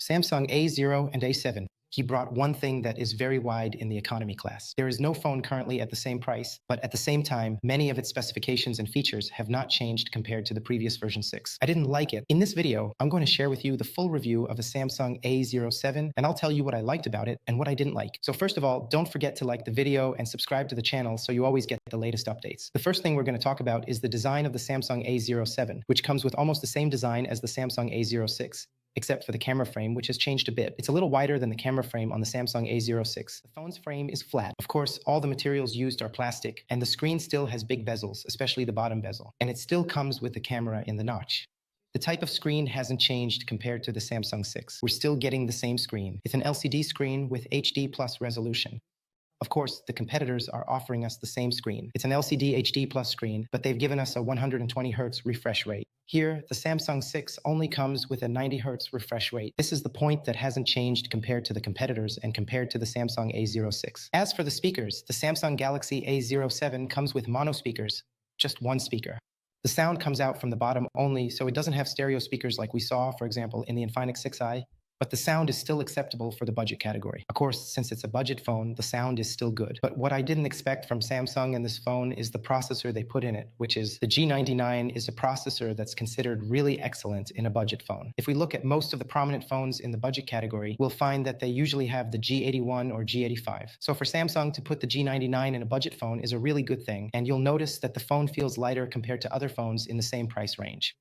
Samsung A0 and A7. He brought one thing that is very wide in the economy class. There is no phone currently at the same price, but at the same time, many of its specifications and features have not changed compared to the previous version 6. I didn't like it. In this video, I'm going to share with you the full review of a Samsung A07, and I'll tell you what I liked about it and what I didn't like. So first of all, don't forget to like the video and subscribe to the channel so you always get the latest updates. The first thing we're going to talk about is the design of the Samsung A07, which comes with almost the same design as the Samsung A06. Except for the camera frame, which has changed a bit. It's a little wider than the camera frame on the Samsung A06. The phone's frame is flat. Of course, all the materials used are plastic, and the screen still has big bezels, especially the bottom bezel. And it still comes with the camera in the notch. The type of screen hasn't changed compared to the Samsung 6. We're still getting the same screen. It's an LCD screen with HD plus resolution. Of course, the competitors are offering us the same screen. It's an LCD HD plus screen, but they've given us a 120 Hz refresh rate. Here, the Samsung 6 only comes with a 90 Hz refresh rate. This is the point that hasn't changed compared to the competitors and compared to the Samsung A06. As for the speakers, the Samsung Galaxy A07 comes with mono speakers, just one speaker. The sound comes out from the bottom only, so it doesn't have stereo speakers like we saw, for example, in the Infinix 6i. But the sound is still acceptable for the budget category. Of course, since it's a budget phone, the sound is still good. But what I didn't expect from Samsung in this phone is the processor they put in it, which is the G99 is a processor that's considered really excellent in a budget phone. If we look at most of the prominent phones in the budget category, we'll find that they usually have the G81 or G85. So for Samsung to put the G99 in a budget phone is a really good thing, and you'll notice that the phone feels lighter compared to other phones in the same price range.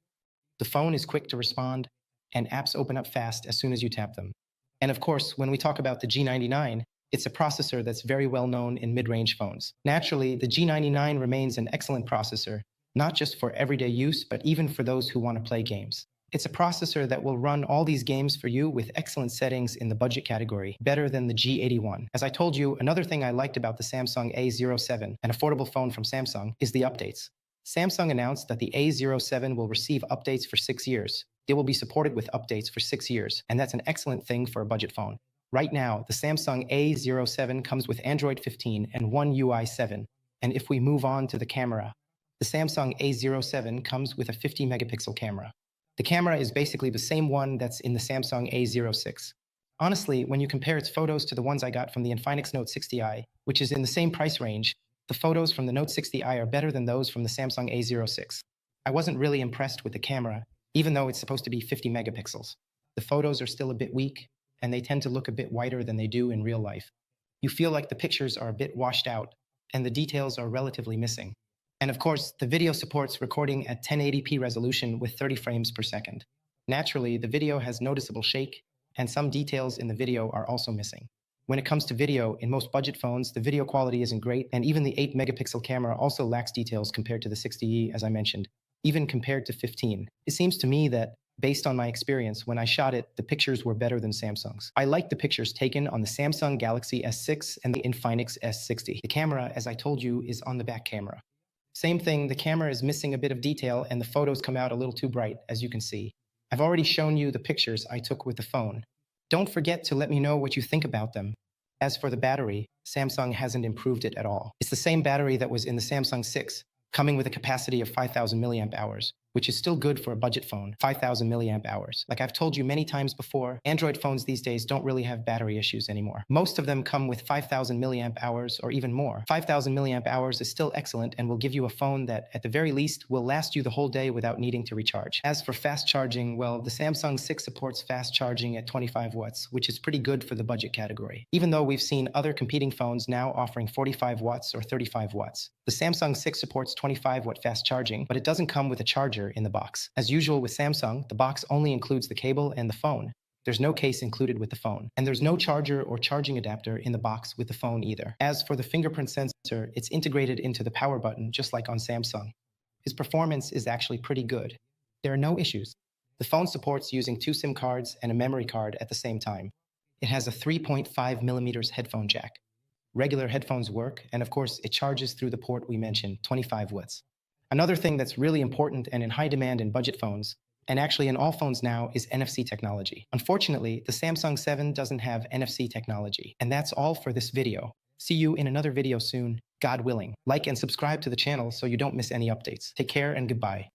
The phone is quick to respond, and apps open up fast as soon as you tap them. And of course, when we talk about the G99, it's a processor that's very well known in mid-range phones. Naturally, the G99 remains an excellent processor, not just for everyday use, but even for those who want to play games. It's a processor that will run all these games for you with excellent settings in the budget category, better than the G81. As I told you, another thing I liked about the Samsung A07, an affordable phone from Samsung, is the updates. Samsung announced that the A07 will receive updates for 6 years. They will be supported with updates for 6 years, and that's an excellent thing for a budget phone. Right now, the Samsung A07 comes with Android 15 and One UI 7. And if we move on to the camera, the Samsung A07 comes with a 50 megapixel camera. The camera is basically the same one that's in the Samsung A06. Honestly, when you compare its photos to the ones I got from the Infinix Note 60i, which is in the same price range, the photos from the Note 60i are better than those from the Samsung A06. I wasn't really impressed with the camera, even though it's supposed to be 50 megapixels. The photos are still a bit weak, and they tend to look a bit whiter than they do in real life. You feel like the pictures are a bit washed out, and the details are relatively missing. And of course, the video supports recording at 1080p resolution with 30 frames per second. Naturally, the video has noticeable shake, and some details in the video are also missing. When it comes to video, in most budget phones, the video quality isn't great, and even the 8 megapixel camera also lacks details compared to the 60e, as I mentioned. Even compared to 15. It seems to me that, based on my experience, when I shot it, the pictures were better than Samsung's. I like the pictures taken on the Samsung Galaxy S6 and the Infinix S60. The camera, as I told you, is on the back camera. Same thing, the camera is missing a bit of detail and the photos come out a little too bright, as you can see. I've already shown you the pictures I took with the phone. Don't forget to let me know what you think about them. As for the battery, Samsung hasn't improved it at all. It's the same battery that was in the Samsung 6, coming with a capacity of 5,000 milliamp hours, which is still good for a budget phone, 5,000 milliamp hours. Like I've told you many times before, Android phones these days don't really have battery issues anymore. Most of them come with 5,000 milliamp hours or even more. 5,000 milliamp hours is still excellent and will give you a phone that, at the very least, will last you the whole day without needing to recharge. As for fast charging, well, the Samsung 6 supports fast charging at 25 watts, which is pretty good for the budget category. Even though we've seen other competing phones now offering 45 watts or 35 watts. The Samsung 6 supports 25-watt fast charging, but it doesn't come with a charger in the box. As usual with Samsung, the box only includes the cable and the phone. There's no case included with the phone. And there's no charger or charging adapter in the box with the phone either. As for the fingerprint sensor, it's integrated into the power button just like on Samsung. Its performance is actually pretty good. There are no issues. The phone supports using 2 SIM cards and a memory card at the same time. It has a 3.5mm headphone jack. Regular headphones work, and of course, it charges through the port we mentioned, 25 watts. Another thing that's really important and in high demand in budget phones, and actually in all phones now, is NFC technology. Unfortunately, the Samsung 7 doesn't have NFC technology. And that's all for this video. See you in another video soon, God willing. Like and subscribe to the channel so you don't miss any updates. Take care and goodbye.